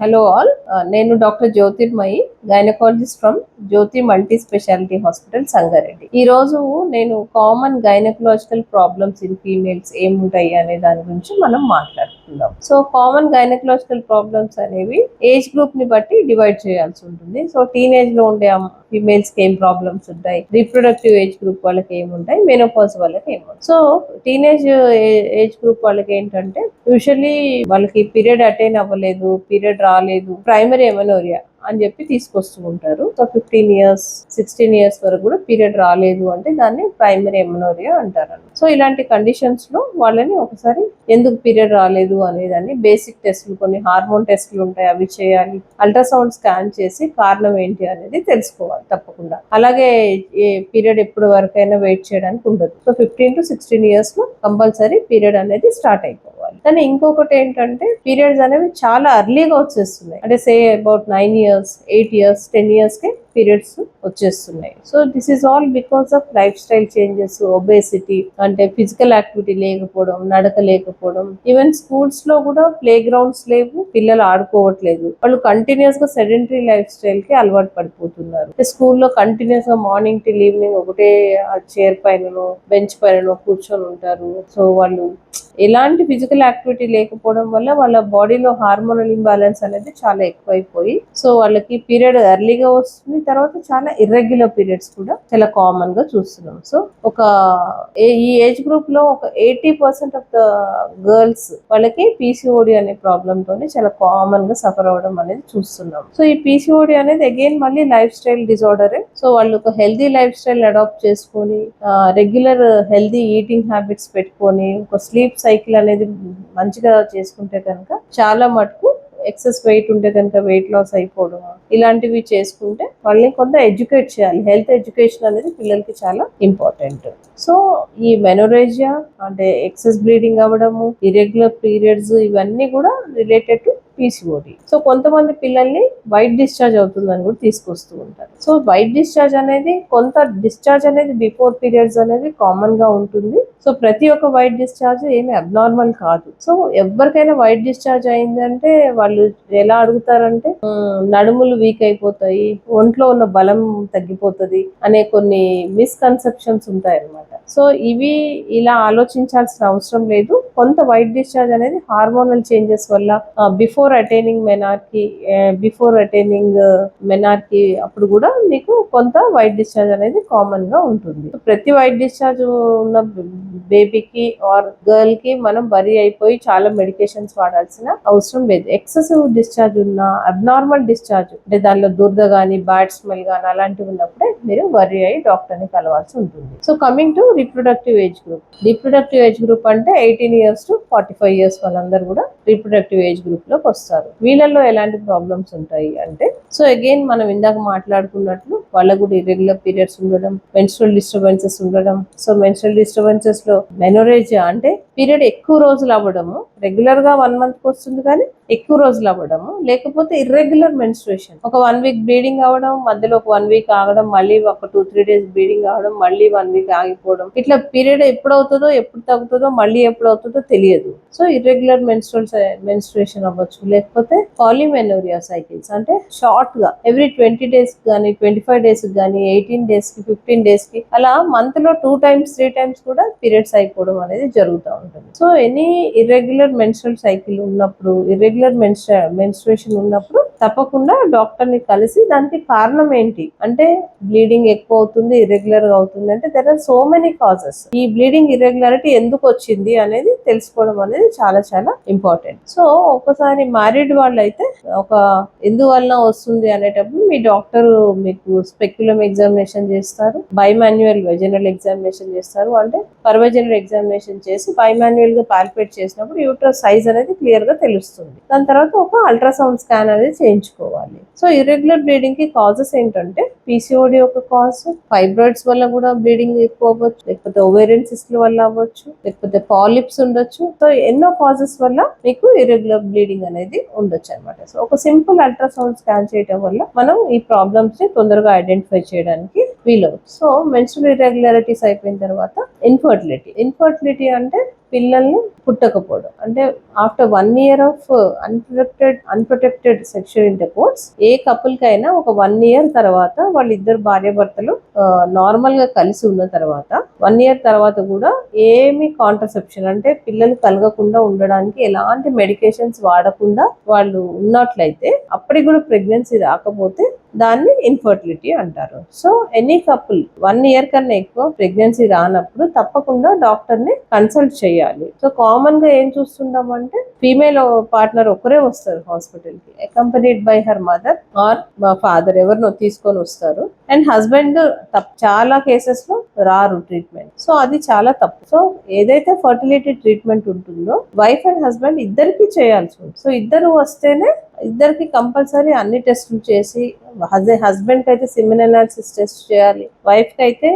Hello all, నేను doctor Jyothirmayi, gynaecologist from Jyothi multi speciality hospital Sangareddy. ఈ రోజు నేను common gynaecological problems in females ఏముంటాయి అనే దాని గురించి మనం మాట్లాడుకుందాం. సో కామన్ గైనకలాజికల్ ప్రాబ్లమ్స్ అనేవి ఏజ్ గ్రూప్ ని బట్టి డివైడ్ చేయాల్సి ఉంటుంది. సో టీనేజ్ లో ఉండే ఫీమేల్స్ కి ఏం ప్రాబ్లమ్స్ ఉంటాయి, రీప్రొడక్టివ్ ఏజ్ గ్రూప్ వాళ్ళకి ఏముంటాయి, మెనోపాజ్ వాళ్ళకి ఏముంటాయి. సో టీనేజ్ ఏజ్ గ్రూప్ వాళ్ళకి ఏంటంటే యూజువల్లీ వాళ్ళకి పీరియడ్ అటైన్ అవ్వలేదు, పీరియడ్ రాలేదు, ప్రైమరీ ఎమెనోరియా అని చెప్పి తీసుకొస్తూ ఉంటారు. సో 15 years 16 years వరకు కూడా పీరియడ్ రాలేదు అంటే దాన్ని ప్రైమరీ ఎమెనోరియా అంటారు. సో ఇలాంటి కండిషన్స్ లో వాళ్ళని ఒకసారి ఎందుకు పీరియడ్ రాలేదు అనేదాన్ని బేసిక్ టెస్ట్లు, కొన్ని హార్మోన్ టెస్ట్లు ఉంటాయి, అవి చేయాలి. అల్ట్రాసౌండ్ స్కాన్ చేసి కారణం ఏంటి అనేది తెలుసుకోవాలి తప్పకుండా. అలాగే పీరియడ్ ఎప్పుడు వరకైనా వెయిట్ చేయడానికి ఉండదు. సో 15 to 16 years లో కంపల్సరీ పీరియడ్ అనేది స్టార్ట్ అయిపోవాలి. కానీ ఇంకొకటి ఏంటంటే పీరియడ్స్ అనేవి చాలా అర్లీగా వచ్చేస్తున్నాయి. అంటే say about 9 years 8 years 10 years కి పీరియడ్స్ వచ్చేస్తున్నాయి. So this is all because of life style changes, obesity, అంటే ఫిజికల్ యాక్టివిటీ లేకపోవడం, నడక లేకపోవడం. ఈవెన్ స్కూల్స్ లో కూడా ప్లే గ్రౌండ్స్ లేవు, పిల్లలు ఆడుకోవట్లేదు. వాళ్ళు కంటిన్యూస్ గా సెడెంటరీ లైఫ్ స్టైల్ కి అలవాటు పడిపోతున్నారు. స్కూల్లో కంటిన్యూస్ గా మార్నింగ్ టిల్ ఈవినింగ్ ఒకటే చైర్ పైననో బెంచ్ పైననో కూర్చొని ఉంటారు. సో వాళ్ళు ఎలాంటి ఫిజికల్ యాక్టివిటీ లేకపోవడం వల్ల వాళ్ళ బాడీలో హార్మోనల్ ఇంబ్యాలెన్స్ అనేది చాలా ఎక్కువైపోయి సో వాళ్ళకి పీరియడ్ ఎర్లీగా వస్తుంది. తర్వాత చాలా ఇర్రెగ్యులర్ పీరియడ్స్ కూడా చాలా కామన్ గా చూస్తున్నాం. సో ఈ ఏజ్ గ్రూప్ లో ఒక 80% ఆఫ్ ద గర్ల్స్ వాళ్ళకి పీసీఓడి అనే ప్రాబ్లమ్ తోని చాలా కామన్ గా సఫర్ అవడం అనేది చూస్తున్నాం. సో ఈ పీసీఓడి అనేది అగైన్ మళ్ళీ లైఫ్ స్టైల్ డిజార్డరే. సో వాళ్ళు ఒక హెల్దీ లైఫ్ స్టైల్ అడాప్ట్ చేసుకొని రెగ్యులర్ హెల్దీ ఈటింగ్ హ్యాబిట్స్ పెట్టుకొని ఒక స్లీప్ సైకిల్ అనేది మంచిగా చేసుకుంటే కనుక చాలా మటుకు ఎక్సెస్ వెయిట్ ఉంటే కనుక వెయిట్ లాస్ అయిపోవడం ఇలాంటివి చేసుకుంటే వాళ్ళని కొంత ఎడ్యుకేట్ చేయాలి. హెల్త్ ఎడ్యుకేషన్ అనేది పిల్లలకి చాలా ఇంపార్టెంట్. సో ఈ మెనోరేజియా అంటే ఎక్సెస్ బ్లీడింగ్ అవ్వడము, ఇరెగ్యులర్ పీరియడ్స్, ఇవన్నీ కూడా రిలేటెడ్ టు పీసీఓడి. సో కొంతమంది పిల్లల్ని వైట్ డిశ్చార్జ్ అవుతుందని కూడా తీసుకొస్తూ ఉంటారు. సో వైట్ డిశ్చార్జ్ అనేది డిశ్చార్జ్ అనేది బిఫోర్ పీరియడ్స్ అనేది కామన్ గా ఉంటుంది. సో ప్రతి ఒక్క వైట్ డిశ్చార్జ్ ఏమి అబ్నార్మల్ కాదు. సో ఎవరికైనా వైట్ డిశ్చార్జ్ అయిందంటే వాళ్ళు ఎలా అడుగుతారంటే నడుములు వీక్ అయిపోతాయి, ఒంట్లో ఉన్న బలం తగ్గిపోతుంది అనే కొన్ని మిస్కన్సెప్షన్స్ ఉంటాయి అన్నమాట. సో ఇవి ఇలా ఆలోచించాల్సిన అవసరం లేదు. కొంత వైట్ డిశ్చార్జ్ అనేది హార్మోనల్ చేంజెస్ వల్ల బిఫోర్ అటైనింగ్ మెనార్కి అప్పుడు కూడా మీకు కొంత వైట్ డిశ్చార్జ్ అనేది కామన్ గా ఉంటుంది. ప్రతి వైట్ డిశ్చార్జ్ ఉన్న బేబీకి ఆర్ గర్ల్ కి మనం వరి అయిపోయి చాలా మెడికేషన్స్ వాడాల్సిన అవసరం లేదు. ఎక్సెసివ్ డిశ్చార్జ్ ఉన్న, అబ్నార్మల్ డిశ్చార్జ్ అంటే దానిలో దురద గానీ, బ్యాడ్ స్మెల్ గానీ అలాంటివి ఉన్నప్పుడే మీరు వరి అయ్యి డాక్టర్ ని కలవాల్సి ఉంటుంది. So coming to reproductive age group అంటే 18 years to 45 years వాళ్ళందరూ కూడా రీప్రొడక్టివ్ ఏజ్ గ్రూప్ లోకి వస్తారు. వీళ్ళల్లో ఎలాంటి ప్రాబ్లమ్స్ ఉంటాయి అంటే సో అగైన్ మనం ఇందాక మాట్లాడుకున్నట్లు వాళ్ళకు కూడా ఇర్రెగ్యులర్ పీరియడ్స్ ఉండడం, మెన్స్ట్రువల్ డిస్టర్బెన్సెస్ ఉండడం. సో మెన్స్ట్రువల్ డిస్టర్బెన్సెస్ లో మెనోరేజియా అంటే పీరియడ్ ఎక్కువ రోజులు అవ్వడము, రెగ్యులర్ గా 1 month వస్తుంది కానీ ఎక్కువ రోజులు అవ్వడము, లేకపోతే ఇర్రెగ్యులర్ మెన్స్ట్రుయేషన్, ఒక 1 week బ్లీడింగ్ అవ్వడం, మధ్యలో ఒక 1 week ఆగడం, మళ్ళీ ఒక 2-3 days బ్లీడింగ్ అవడం, మళ్ళీ 1 week ఆగిపోవడం. ఇట్లా పీరియడ్ ఎప్పుడు అవుతుందో, ఎప్పుడు తగ్గుతుందో, మళ్ళీ ఎప్పుడు అవుతుందో తెలియదు. సో ఇర్రెగ్యులర్ మెన్స్ట్రుయేషన్ అవ్వచ్చు, లేకపోతే పాలిమెనోరియా సైకిల్స్ అంటే షార్ట్ గా ఎవ్రీ 20 days కానీ 25 days కానీ 18 days కి 15 days కి అలా మంత్ లో 2 times 3 times కూడా పీరియడ్స్ అయిపోవడం అనేది జరుగుతూ ఉంటుంది. So any irregular menstrual cycle ఉన్నప్పుడు, ఇర్రెగ్యులర్ మెన్స్ట్రుయేషన్ ఉన్నప్పుడు తప్పకుండా డాక్టర్ ని కలిసి దానికి కారణం ఏంటి అంటే బ్లీడింగ్ ఎక్కువ అవుతుంది, ఇర్రెగ్యులర్ గా అవుతుంది అంటే there are so many causes. ఈ బ్లీడింగ్ ఇర్రెగ్యులారిటీ ఎందుకు వచ్చింది అనేది తెలుసుకోవడం అనేది చాలా చాలా ఇంపార్టెంట్. సో ఒకసారి మ్యారీడ్ వాళ్ళు అయితే ఒక ఎందువల్ల వస్తుంది అనేటప్పుడు మీ డాక్టర్ మీకు స్పెక్యులమ్ ఎగ్జామినేషన్ చేస్తారు, బైమాన్యువల్ వెజనల్ ఎగ్జామినేషన్ చేస్తారు. అంటే పర్వెజనల్ ఎగ్జామినేషన్ చేసి బైమాన్యువల్ గా పాల్పేట్ చేసినప్పుడు యూట్రస్ సైజ్ అనేది క్లియర్ గా తెలుస్తుంది. దాని తర్వాత ఒక అల్ట్రాసౌండ్ స్కాన్ అనేది చేయించుకోవాలి. సో ఇర్రెగ్యులర్ బ్లీడింగ్ కి కాజెస్ ఏంటంటే పీసీఓడి ఒక కాజ్, ఫైబ్రాయిడ్స్ వల్ల కూడా బ్లీడింగ్ ఎక్కువ అవ్వచ్చు, లేకపోతే ఓవేరియన్ సిస్ట్ వల్ల అవ్వచ్చు, లేకపోతే పాలిప్స్ ఉండొచ్చు. సో ఎన్నో కాజెస్ వల్ల మీకు ఇర్రెగ్యులర్ బ్లీడింగ్ అనేది ఉండొచ్చు అనమాట. సో ఒక సింపుల్ అల్ట్రాసౌండ్ స్కాన్ చేయడం వల్ల మనం ఈ ప్రాబ్లమ్స్ ని తొందరగా ఐడెంటిఫై చేయడానికి వీలవుతుంది. సో మెన్స్ట్రువల్ ఇర్రెగ్యులారిటీస్ అయిపోయిన తర్వాత ఇన్ఫర్టిలిటీ అంటే పిల్లల్ని పుట్టకపోవడం. అంటే after 1 year of unprotected sexual intercourse a couple కైనా ఒక 1 year తర్వాత వాళ్ళిద్దరు భార్యాభర్తలు నార్మల్ గా కలిసి ఉన్న తర్వాత 1 year తర్వాత కూడా ఏమి కాంట్రసెప్షన్ అంటే పిల్లలు కలగకుండా ఉండడానికి ఎలాంటి మెడికేషన్స్ వాడకుండా వాళ్ళు ఉన్నట్లయితే అప్పటికి కూడా ప్రెగ్నెన్సీ రాకపోతే దాన్ని ఇన్ఫర్టిలిటీ అంటారు. సో ఎనీ కపుల్ 1 year కన్నా ఎక్కువ ప్రెగ్నెన్సీ రానప్పుడు తప్పకుండా డాక్టర్ ని కన్సల్ట్ చేయాలి. సో కామన్ గా ఏం చూస్తుంటాం అంటే ఫీమేల్ పార్ట్నర్ ఒకరే వస్తారు హాస్పిటల్ కి, accompanied by her mother are మా ఫాదర్ ఎవరినో తీసుకొని వస్తారు. అండ్ హస్బెండ్ చాలా కేసెస్ లో రారు ట్రీట్మెంట్. సో అది చాలా తప్పు. సో ఏదైతే ఫర్టిలిటీ ట్రీట్మెంట్ ఉంటుందో వైఫ్ అండ్ హస్బెండ్ ఇద్దరికి చేయాల్సి ఉంటుంది. సో ఇద్దరు వస్తేనే ఇద్దరికి కంపల్సరీ అన్ని టెస్టులు చేసి హస్బెండ్ కి అయితే సిమెన్ అనాలిసిస్ టెస్ట్ చేయాలి, వైఫ్ కి అయితే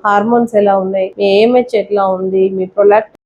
హార్మోన్స్ ఎలా ఉన్నాయి, మీ ఏమేజ్ ఎట్లా ఉంది, మీ ప్రొలాక్టిన్